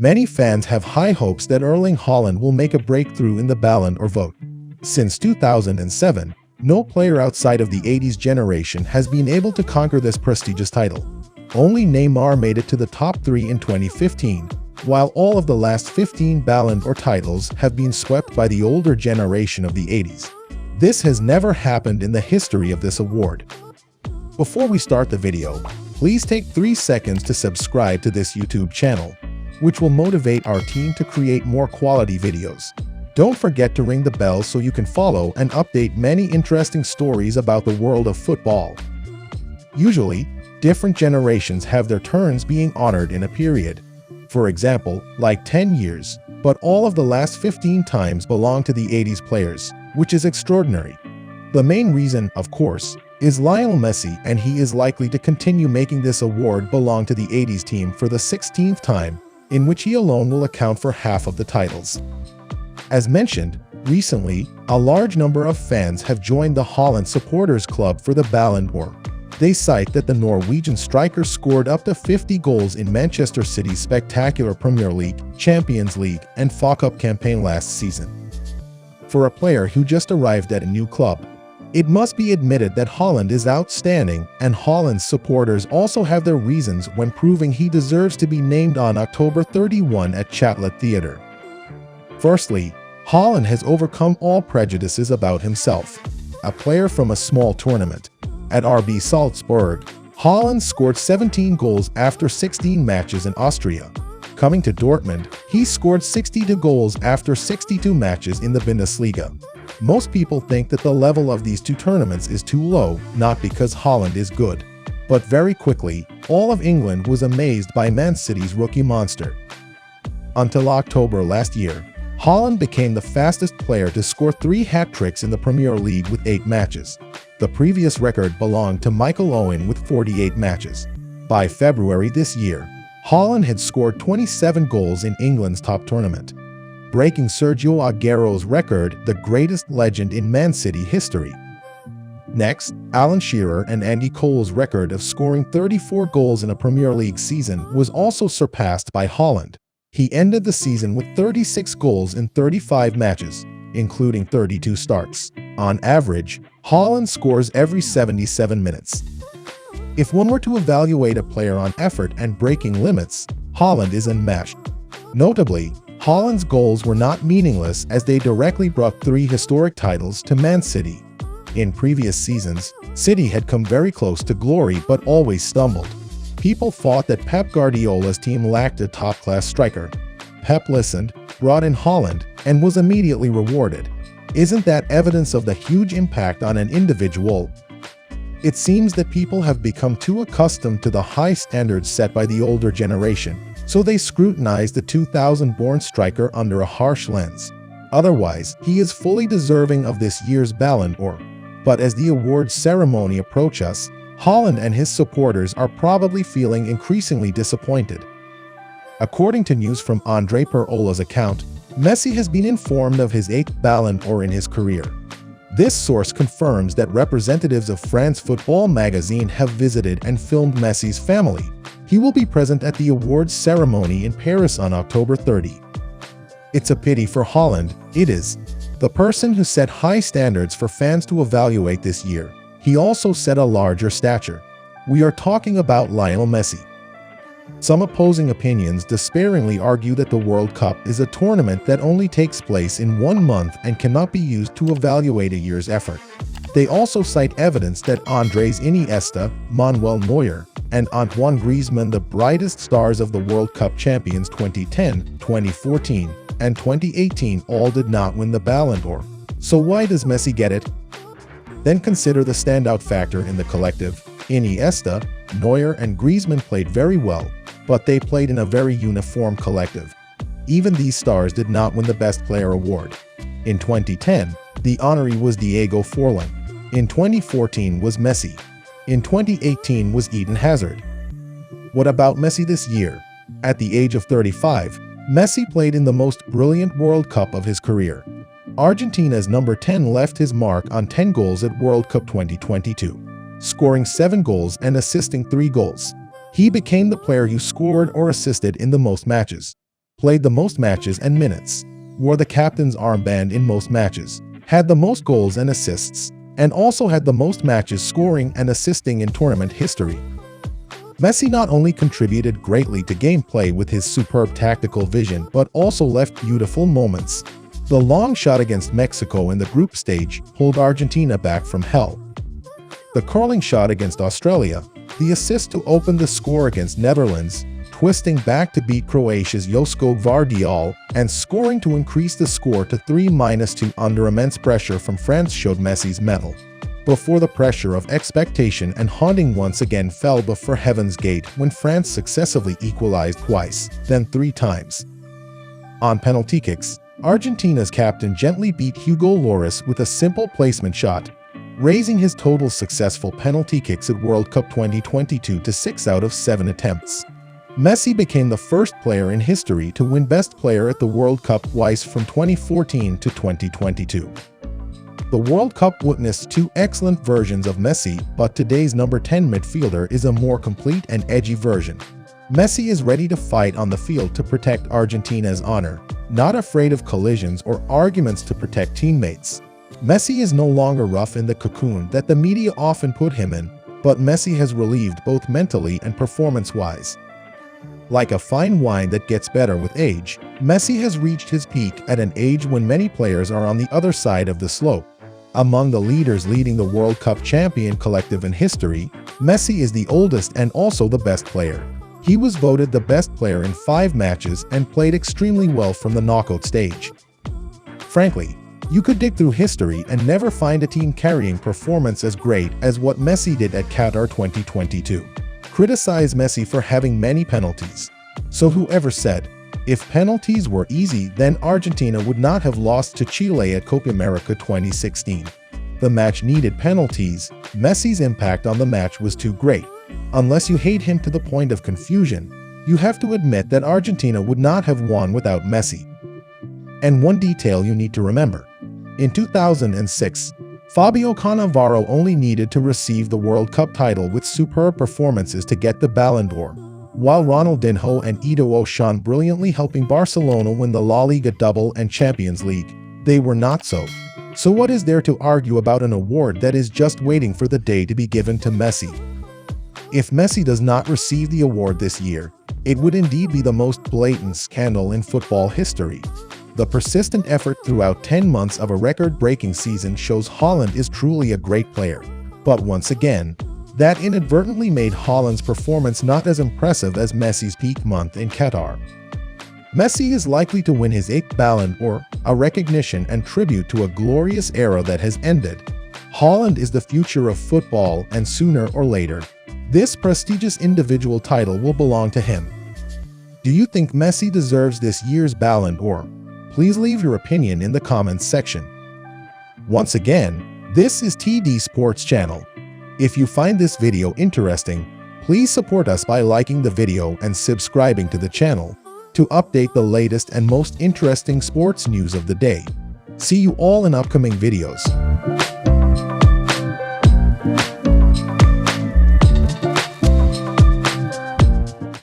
Many fans have high hopes that Erling Haaland will make a breakthrough in the Ballon d'Or vote. Since 2007, no player outside of the 80s generation has been able to conquer this prestigious title. Only Neymar made it to the top 3 in 2015, while all of the last 15 Ballon d'Or titles have been swept by the older generation of the 80s. This has never happened in the history of this award. Before we start the video, please take 3 seconds to subscribe to this YouTube channel, which will motivate our team to create more quality videos. Don't forget to ring the bell so you can follow and update many interesting stories about the world of football. Usually, different generations have their turns being honored in a period. For example, like 10 years, but all of the last 15 times belong to the 80s players, which is extraordinary. The main reason, of course, is Lionel Messi, and he is likely to continue making this award belong to the 80s team for the 16th time, in which he alone will account for half of the titles. As mentioned, recently, a large number of fans have joined the Holland supporters club for the Ballon d'Or. They cite that the Norwegian striker scored up to 50 goals in Manchester City's spectacular Premier League, Champions League, and FA Cup campaign last season. For a player who just arrived at a new club, it must be admitted that Haaland is outstanding, and Haaland's supporters also have their reasons when proving he deserves to be named on October 31 at Châtelet Theatre. Firstly, Haaland has overcome all prejudices about himself. A player from a small tournament. At RB Salzburg, Haaland scored 17 goals after 16 matches in Austria. Coming to Dortmund, he scored 62 goals after 62 matches in the Bundesliga. Most people think that the level of these two tournaments is too low, not because Haaland is good. But very quickly, all of England was amazed by Man City's rookie monster. Until October last year, Haaland became the fastest player to score 3 hat-tricks in the Premier League with 8 matches. The previous record belonged to Michael Owen with 48 matches. By February this year, Haaland had scored 27 goals in England's top tournament, breaking Sergio Aguero's record, the greatest legend in Man City history. Next, Alan Shearer and Andy Cole's record of scoring 34 goals in a Premier League season was also surpassed by Haaland. He ended the season with 36 goals in 35 matches, including 32 starts. On average, Haaland scores every 77 minutes. If one were to evaluate a player on effort and breaking limits, Haaland is unmatched. Notably, Haaland's goals were not meaningless as they directly brought 3 historic titles to Man City. In previous seasons, City had come very close to glory but always stumbled. People thought that Pep Guardiola's team lacked a top-class striker. Pep listened, brought in Haaland, and was immediately rewarded. Isn't that evidence of the huge impact on an individual? It seems that people have become too accustomed to the high standards set by the older generation, so they scrutinize the 2000-born striker under a harsh lens. Otherwise, he is fully deserving of this year's Ballon d'Or. But as the awards ceremony approaches, Haaland and his supporters are probably feeling increasingly disappointed. According to news from Andre Perola's account, Messi has been informed of his 8th Ballon d'Or in his career. This source confirms that representatives of France Football magazine have visited and filmed Messi's family. He will be present at the awards ceremony in Paris on October 30. It's a pity for Haaland, it is. The person who set high standards for fans to evaluate this year, he also set a larger stature. We are talking about Lionel Messi. Some opposing opinions despairingly argue that the World Cup is a tournament that only takes place in 1 month and cannot be used to evaluate a year's effort. They also cite evidence that Andres Iniesta, Manuel Neuer, and Antoine Griezmann, the brightest stars of the World Cup champions 2010, 2014, and 2018, all did not win the Ballon d'Or. So why does Messi get it? Then consider the standout factor in the collective. Iniesta, Neuer, and Griezmann played very well, but they played in a very uniform collective. Even these stars did not win the Best Player award. In 2010, the honoree was Diego Forlan. In 2014 was Messi. In 2018 was Eden Hazard. What about Messi this year? At the age of 35, Messi played in the most brilliant World Cup of his career. Argentina's number 10 left his mark on 10 goals at World Cup 2022, scoring 7 goals and assisting 3 goals. He became the player who scored or assisted in the most matches. played the most matches and minutes, wore the captain's armband in most matches, had the most goals and assists, and also had the most matches scoring and assisting in tournament history. Messi not only contributed greatly to gameplay with his superb tactical vision but also left beautiful moments. The long shot against Mexico in the group stage pulled Argentina back from hell. The curling shot against Australia, the assist to open the score against Netherlands, twisting back to beat Croatia's Josko Vardiol, and scoring to increase the score to 3-2 under immense pressure from France showed Messi's mettle. Before the pressure of expectation and haunting once again fell before Heaven's Gate when France successively equalized twice, then 3 times. On penalty kicks, Argentina's captain gently beat Hugo Lloris with a simple placement shot, raising his total successful penalty kicks at World Cup 2022 to 6 out of 7 attempts. Messi became the first player in history to win Best Player at the World Cup twice from 2014 to 2022. The World Cup witnessed 2 excellent versions of Messi, but today's number 10 midfielder is a more complete and edgy version. Messi is ready to fight on the field to protect Argentina's honor, not afraid of collisions or arguments to protect teammates. Messi is no longer rough in the cocoon that the media often put him in, but Messi has relieved both mentally and performance-wise. Like a fine wine that gets better with age, Messi has reached his peak at an age when many players are on the other side of the slope. Among the leaders leading the World Cup champion collective in history, Messi is the oldest and also the best player. He was voted the best player in 5 matches and played extremely well from the knockout stage. Frankly, you could dig through history and never find a team carrying performance as great as what Messi did at Qatar 2022. Criticize Messi for having many penalties. So whoever said, if penalties were easy, then Argentina would not have lost to Chile at Copa América 2016. The match needed penalties. Messi's impact on the match was too great. Unless you hate him to the point of confusion, you have to admit that Argentina would not have won without Messi. And one detail you need to remember. In 2006, Fabio Cannavaro only needed to receive the World Cup title with superb performances to get the Ballon d'Or, while Ronaldinho and Eto'o shone brilliantly helping Barcelona win the La Liga double and Champions League. They were not so. So what is there to argue about an award that is just waiting for the day to be given to Messi? If Messi does not receive the award this year, it would indeed be the most blatant scandal in football history. The persistent effort throughout 10 months of a record-breaking season shows Holland is truly a great player. But once again, that inadvertently made Holland's performance not as impressive as Messi's peak month in Qatar. Messi is likely to win his 8th Ballon d'Or, a recognition and tribute to a glorious era that has ended. Holland is the future of football, and sooner or later, this prestigious individual title will belong to him. Do you think Messi deserves this year's Ballon d'Or? Please leave your opinion in the comments section. Once again, this is TD Sports Channel. If you find this video interesting, please support us by liking the video and subscribing to the channel to update the latest and most interesting sports news of the day. See you all in upcoming videos.